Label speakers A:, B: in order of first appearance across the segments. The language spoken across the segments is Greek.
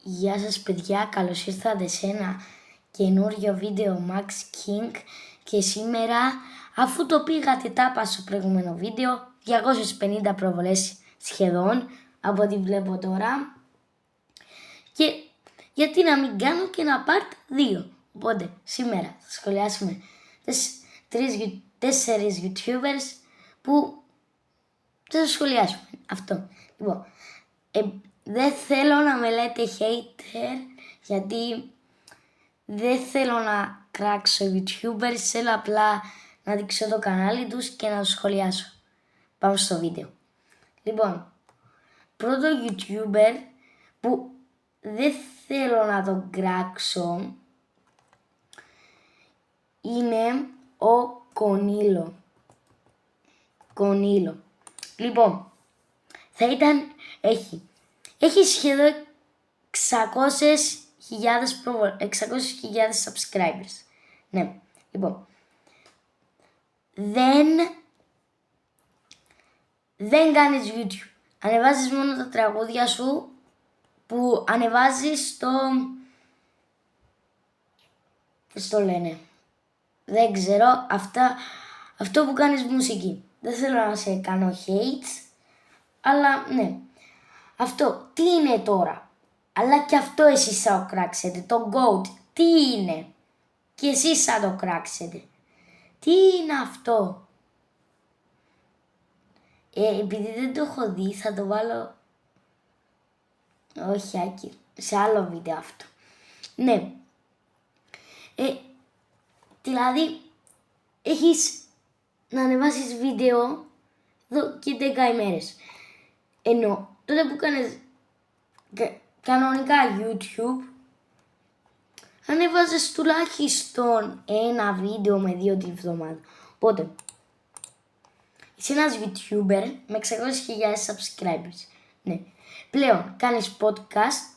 A: Γεια σας παιδιά, καλώς ήρθατε σε ένα καινούριο βίντεο Max King και σήμερα, αφού το πήγατε τάπα στο προηγούμενο βίντεο, 250 προβολές σχεδόν από ό,τι βλέπω τώρα, και γιατί να μην κάνω και ένα part 2. Οπότε σήμερα θα σχολιάσουμε 4 YouTubers που θα σχολιάσουμε αυτό. Λοιπόν, δεν θέλω να με λέτε hater, γιατί δεν θέλω να κράξω YouTubers, θέλω απλά να δείξω το κανάλι τους και να το σχολιάσω. Πάμε στο βίντεο. Λοιπόν, πρώτο YouTuber που δεν θέλω να τον κράξω είναι ο Κονίλο. Λοιπόν, θα ήταν, έχει σχεδόν 600.000 subscribers. Ναι, λοιπόν, δεν κάνεις YouTube. Ανεβάζεις μόνο τα τραγούδια σου που ανεβάζεις πώς το λένε, δεν ξέρω, αυτό που κάνεις μουσική. Δεν θέλω να σε κάνω hate, αλλά ναι. Αυτό τι είναι τώρα? Αλλά και αυτό εσείς θα το κράξετε. Το GOAT τι είναι? Και εσείς θα το κράξετε. Τι είναι αυτό? Επειδή δεν το έχω δει, θα το βάλω... Όχι, Άκη, σε άλλο βίντεο αυτό. Ναι. Δηλαδή, έχεις να ανεβάσεις βίντεο εδώ και 10 ημέρες. Ενώ τότε που κάνεις κανονικά YouTube, ανέβαζες τουλάχιστον ένα βίντεο με 2 τη βδομάδα. Οπότε, είσαι ένας YouTuber με 600.000 subscribers. Ναι. Πλέον κάνεις podcast,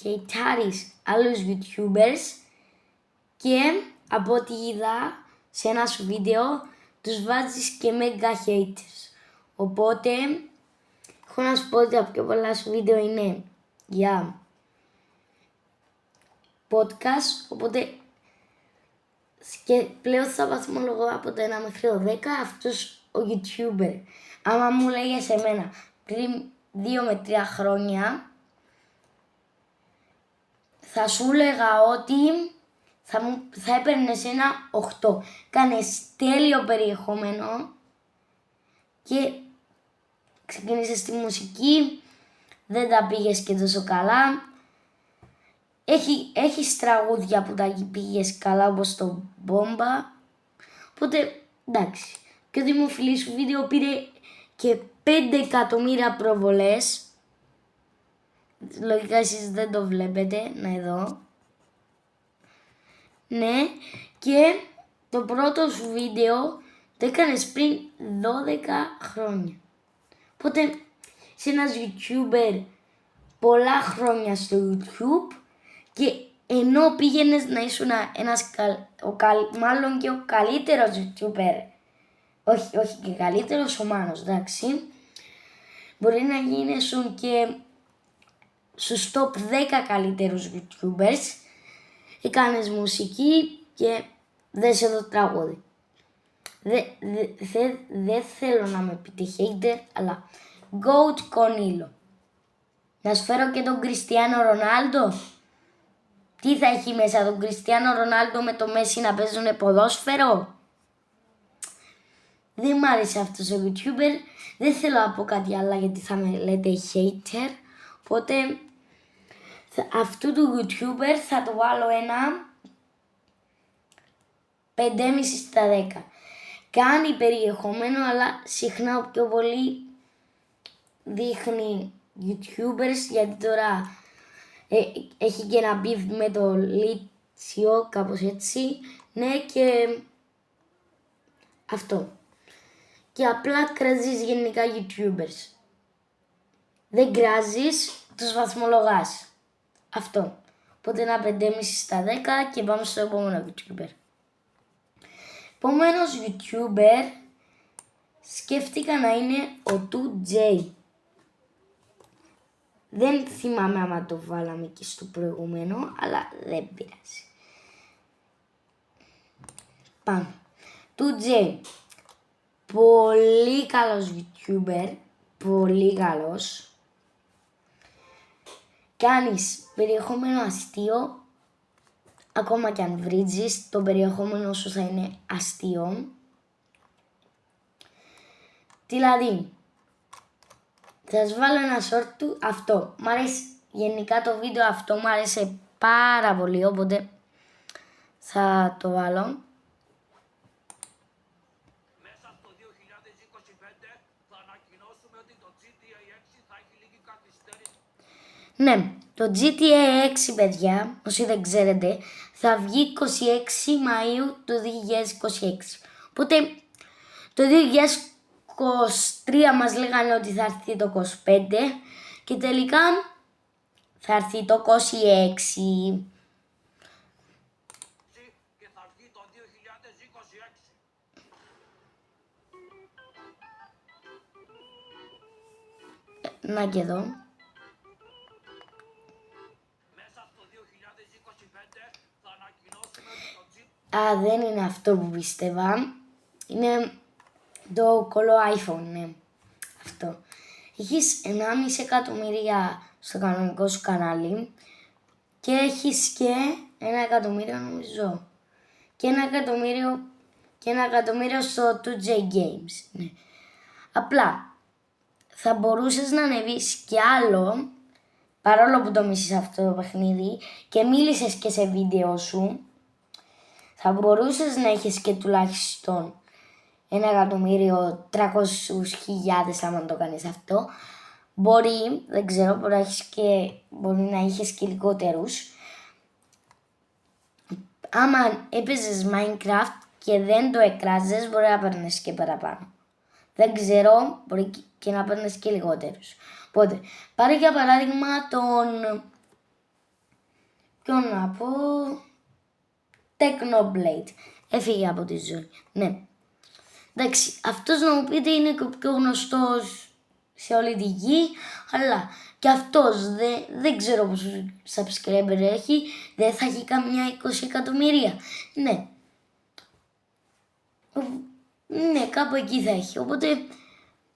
A: χεϊτάρεις άλλους YouTubers και από ό,τι είδα σε ένα σου βίντεο τους βάζεις και mega haters. Οπότε, έχω να σου πω ότι τα πιο πολλά σου βίντεο είναι για podcast, οπότε και πλέον θα βαθμολογώ από το 1 μέχρι το 10 αυτός ο YouTuber. Άμα μου λέγες εμένα πριν 2 με 3 χρόνια, θα σου έλεγα ότι θα έπαιρνες ένα 8. Κάνες τέλειο περιεχόμενο και ξεκίνησες στη μουσική, δεν τα πήγες και τόσο καλά. Έχεις τραγούδια που τα πήγες καλά, όπως το Μπόμπα. Οπότε, εντάξει. Και ο δημοφιλής σου βίντεο πήρε και 5 εκατομμύρια προβολές. Λογικά εσείς δεν το βλέπετε, να εδώ. Ναι, και το πρώτο σου βίντεο το έκανες πριν 12 χρόνια. Οπότε, είσαι ένας YouTuber πολλά χρόνια στο YouTube και ενώ πήγαινες να ήσουν μάλλον και ο καλύτερος YouTuber, όχι και καλύτερος, ο Μάνος, εντάξει, μπορεί να γίνεσουν και στους top 10 καλύτερους YouTubers, έκανες μουσική και δεν σε δω τραγούδι. Δεν θέλω να με πείτε hater, αλλά GOAT Κονίλο. Να σου φέρω και τον Κριστιάνο Ρονάλντο. Τι θα έχει μέσα τον Κριστιάνο Ρονάλντο με το Μέση να παίζουνε ποδόσφαιρο? Δεν μ' άρεσε αυτός ο YouTuber. Δεν θέλω να πω κάτι άλλο γιατί θα με λέτε hater. Οπότε αυτού του YouTuber θα το βάλω ένα 5,5 στα 10. Κάνει περιεχόμενο, αλλά συχνά πιο πολύ δείχνει YouTubers, γιατί τώρα έχει και ένα beef με το Λίτσιο, κάπως έτσι. Ναι, και αυτό. Και απλά κράζεις γενικά YouTubers. Δεν κράζεις, τους βαθμολογάς. Αυτό. Οπότε ένα 5,5 στα 10 και πάμε στο επόμενο YouTuber. Επόμενος YouTuber σκέφτηκα να είναι ο 2J. Δεν θυμάμαι άμα το βάλαμε και στο προηγούμενο, αλλά δεν πειράζει. Πάμε. 2J. Πολύ καλός YouTuber. Πολύ καλός. Κάνεις περιεχόμενο αστείο. Ακόμα και αν βρίζεις, το περιεχόμενο σου θα είναι αστείο. Δηλαδή, θα σας βάλω ένα short του αυτό. Μ' αρέσει γενικά το βίντεο αυτό, μου άρεσε πάρα πολύ, οπότε θα το βάλω.
B: Μέσα στο 2025 θα ανακοινώσουμε ότι το GTA 6 θα έχει λίγη καθυστέρηση.
A: Ναι, το GTA 6, παιδιά, όσοι δεν ξέρετε, θα βγει 26 Μαΐου του 2026. Οπότε, το 2023 μας λέγανε ότι θα έρθει το 25 και τελικά θα έρθει το 26.
B: Και θα βγει το 2026.
A: Να και εδώ.
B: Μέσα στο 2025 θα ανακοινώσουμε ότι το GTA...
A: Δεν είναι αυτό που πίστευα. Είναι το κολό iPhone, ναι. Αυτό. Έχεις 1,5 εκατομμύρια στο κανονικό σου κανάλι και έχεις και 1 εκατομμύριο νομίζω. Και 1 εκατομμύριο στο 2J Games. Ναι. Απλά θα μπορούσες να ανεβείς κι άλλο, παρόλο που το μισείς αυτό το παιχνίδι και μίλησες και σε βίντεο σου, θα μπορούσες να έχεις και τουλάχιστον 1.300.000 άμα το κάνεις αυτό. Μπορεί, δεν ξέρω, μπορεί να έχεις και λιγότερους. Άμα έπαιζες Minecraft και δεν το εκράζες, μπορεί να παίρνεις και παραπάνω. Δεν ξέρω, μπορεί και να παίρνεις και λιγότερους. Οπότε, πάρε για παράδειγμα τον... Ποιον να πω... Technoblade. Έφυγε από τη ζωή. Ναι. Εντάξει, αυτός να μου πείτε είναι και ο πιο γνωστός σε όλη τη γη, αλλά και αυτός δεν ξέρω πόσους subscriber έχει, δεν θα έχει καμιά 20 εκατομμύρια. Ναι. Ναι, κάπου εκεί θα έχει. Οπότε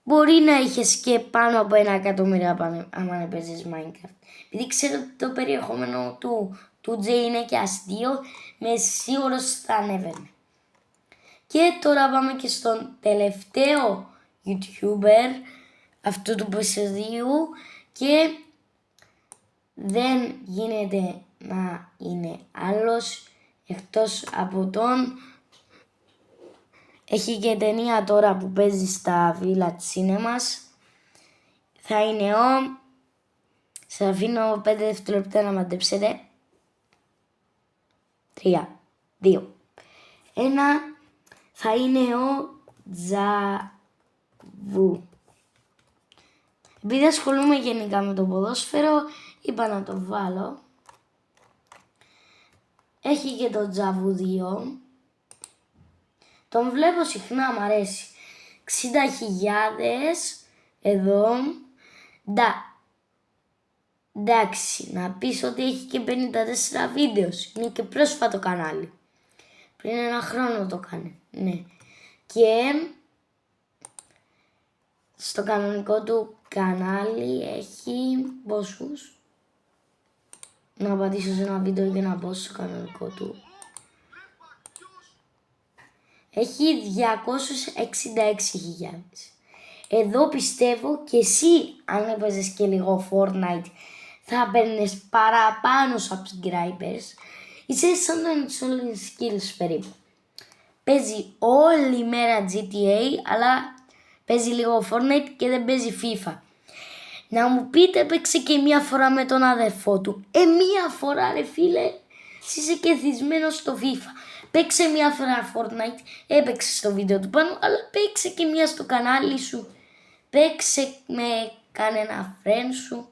A: μπορεί να έχεις και πάνω από 1 εκατομμύριο άμα παίζεις Minecraft. Επειδή ξέρω ότι το περιεχόμενο του J είναι και αστείο, με σίγουρος θα ανέβαινε. Και τώρα πάμε και στον τελευταίο YouTuber αυτού του επεισοδίου και δεν γίνεται να είναι άλλος εκτός από τον... Έχει και ταινία τώρα που παίζει στα Village Cinemas. Θα είναι ο... Σας αφήνω 5 δευτερόλεπτα να μαντέψετε. 3, 2, 1... Θα είναι ο Τζαβού. Επειδή ασχολούμαι γενικά με το ποδόσφαιρο, είπα να το βάλω. Έχει και το Τζαβού 2. Τον βλέπω συχνά, μ' αρέσει. 60.000 εδώ. Εντάξει, να πεις ότι έχει και 54 βίντεο. Είναι και πρόσφατο κανάλι. Πριν 1 χρόνο το κάνει. Ναι. Και στο κανονικό του κανάλι έχει πόσους. Να πατήσω σε ένα βίντεο για να μπω στο κανονικό του. Έχει 266.000. Εδώ πιστεύω και εσύ αν έπαιζες και λίγο Fortnite θα παίρνεις παραπάνω subscribers. Είσαι σαν τον Skills περίπου. Παίζει όλη μέρα GTA, αλλά παίζει λίγο Fortnite και δεν παίζει FIFA. Να μου πείτε, παίξε και μία φορά με τον αδερφό του. Μία φορά ρε φίλε, είσαι κεθισμένος στο FIFA. Παίξε μία φορά Fortnite, έπαιξε στο βίντεο του πάνω, αλλά παίξε και μία στο κανάλι σου. Παίξε με κανένα friend σου,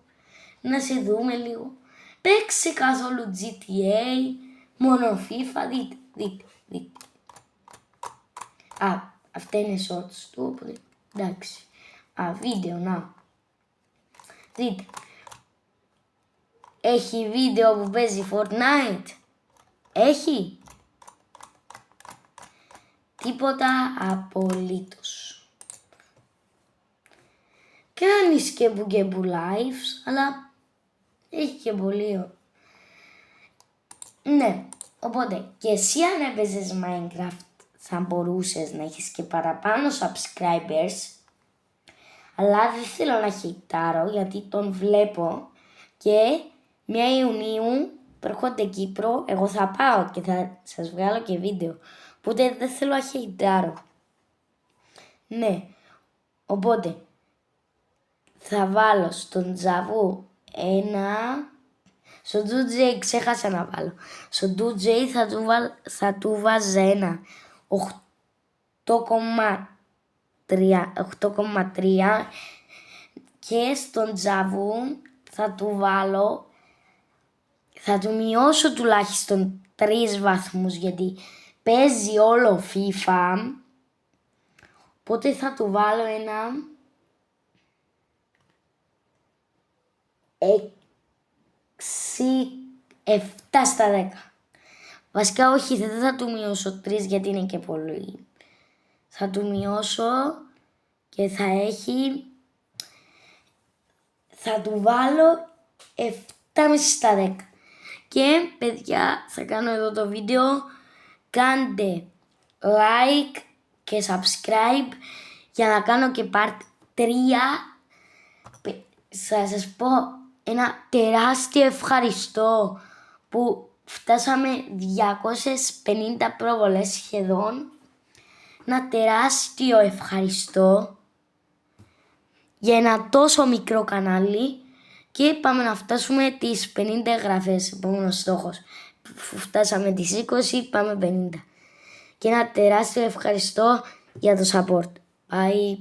A: να σε δούμε λίγο. Παίξε καθόλου GTA, μόνο FIFA, δείτε. Αυτά είναι shorts του, οπότε εντάξει. Βίντεο, να. Δείτε. έχει βίντεο που παίζει Fortnite? Έχει? Τίποτα απολύτως. Κάνει σκέμπου lives, αλλά έχει και πολύ. Ναι, οπότε και εσύ αν έπαιζες Minecraft θα μπορούσες να έχεις και παραπάνω subscribers, αλλά δεν θέλω να χειτάρω γιατί τον βλέπω και 1 Ιουνίου έρχονται Κύπρο, εγώ θα πάω και θα σας βγάλω και βίντεο, οπότε δεν θέλω να χειτάρω. Ναι, οπότε θα βάλω στον Τζαβού στο DJ ξέχασα να βάλω. Στο DJ θα του βάζα ένα 8,3 και στον Τζαβού θα του μειώσω τουλάχιστον 3 βαθμούς γιατί παίζει όλο FIFA, οπότε θα του βάλω ένα 7 στα 10. Βασικά όχι, δεν θα του μειώσω 3 γιατί είναι και πολύ. Θα του μειώσω και θα του βάλω 7,5 στα 10. Και παιδιά, θα κάνω εδώ το βίντεο. Κάντε like και subscribe για να κάνω και part 3. Θα σας πω ένα τεράστιο ευχαριστώ που φτάσαμε 250 προβολές σχεδόν. Ένα τεράστιο ευχαριστώ για ένα τόσο μικρό κανάλι και πάμε να φτάσουμε τις 50 εγγραφές, επόμενος στόχος. Φτάσαμε τις 20, πάμε 50. Και ένα τεράστιο ευχαριστώ για το support. Bye.